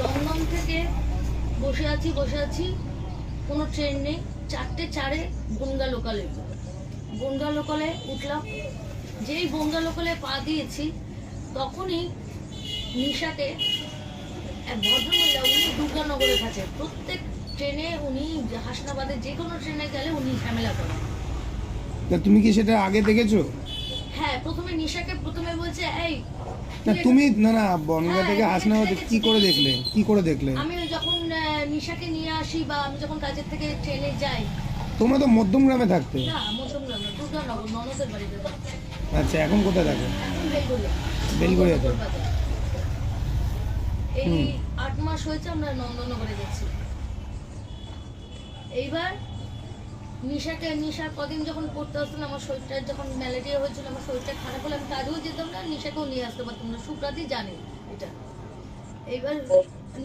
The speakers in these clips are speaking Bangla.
দমদম থেকে বসে আছি, কোনো ট্রেন নেই। 4:04 বনগা লোকালে উঠলাম। যেই বনগা লোকালে পা দিয়েছি তখনই নিশাকে এক ভদ্রমহিলা, উনি দুর্গানগরের কাছে, প্রত্যেক ট্রেনে উনি হাসনাবাদে যে কোনো ট্রেনে গেলে উনি ঝামেলা করেন। তা তুমি কি সেটা আগে দেখেছো? হ্যাঁ, প্রথমে নিশাকে বলছে এই না তুমি না বনগা থেকে হ্যাঁ, হাসনাবাদে কি করে দেখলে? আমি যখন নিশাকে নিয়ে আসি বা আমি যখন কাজের থেকে ট্রেনে যাই। তোমরা তো মধ্যমগ্রামে থাকতে। না, মধ্যমগ্রাম না, দুর্গানগর, ননদের বাড়িতে থাকতে। আচ্ছা, এখন কোথায় থাকো? এখন বেলগড়িয়া। বেলগড়িয়াতে। এই 8 মাস হয়েছে আমরা নন্দনগরে যাচ্ছি। এইবার নিশা কদিন যখন পড়তে আসতাম, আমার শরীরটা যখন ম্যালেরিয়া হয়েছিল, আমার শরীরটা খারাপ হলে আমি কাজেও যেতাম না, নিশাকেও নিয়ে আসতে পারতাম না। সুপ্রাতি জানে এটা। এইবার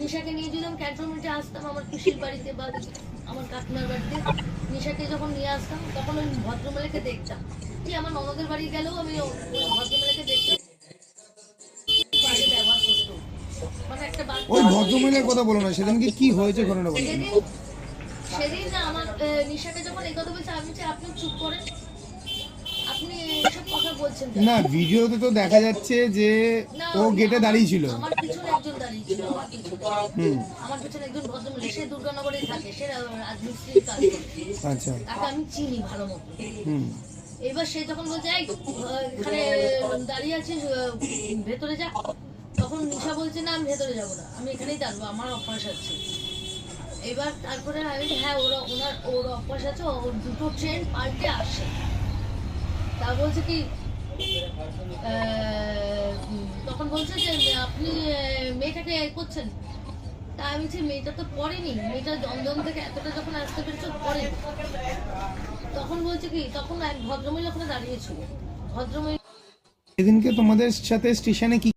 নিশাকে নিয়ে যেতাম, ক্যান্টনমেন্টে আসতাম আমার পিসির বাড়িতে বা আমার কাকিমার বাড়িতে। নিশাকে যখন নিয়ে আসতাম তখন ওই ভদ্রমহিলাকে দেখতাম। কি আমার ননদের বাড়ি গেলেও আমি ওই ভদ্রমহিলাকে দেখতাম, বাড়ি ব্যবহার করতো। মানে একটা ওই ভদ্রমহিলার কথা বলো না, সেদিনকে কি হয়েছে ঘটনা বলো। সেদিন না আমার নিশাকে যখন এই কথা বলছে, আমি চাই আপনি চুপ করেন, আপনি এসব কথা বলছেন না, ভিডিওতে তো দেখা যাচ্ছে যে ও গেটে দাঁড়িয়ে ছিল। আমার পিছনে একজন দাঁড়িয়ে ছিল, আমার পিছনে একজন ভদ্রমহিলা, সে দুর্গানগরেই থাকে, সে রাজমিস্ত্রির কাজ করে। আচ্ছা, তাকে আমি চিনি ভালো মতো। এবার সে যখন বলছে এই এখানে দাঁড়িয়ে আছিস, ভেতরে যা, তখন নিশা বলছে না আমি ভেতরে যাবো না, আমি এখানেই থাকবো, আমার অভ্যাস আছে। এবার তারপরে আমি হ্যাঁ ওর অভ্যাস আছে, ওর দুটো ট্রেন পাল্টে আসে। তা বলছে কি তখন বলছে যে আপনি মেয়েটাকে করছেন। তা আমি বলছি মেয়েটা তো পড়েনি, মেয়েটা দমদম থেকে এতটা যখন আসতে পেরেছে পড়েনি। তখন বলছে কি, তখন এক ভদ্রমহিলা ওখানে দাঁড়িয়েছিল। ভদ্রমহিলা সেদিনকে তোমাদের সাথে স্টেশনে কি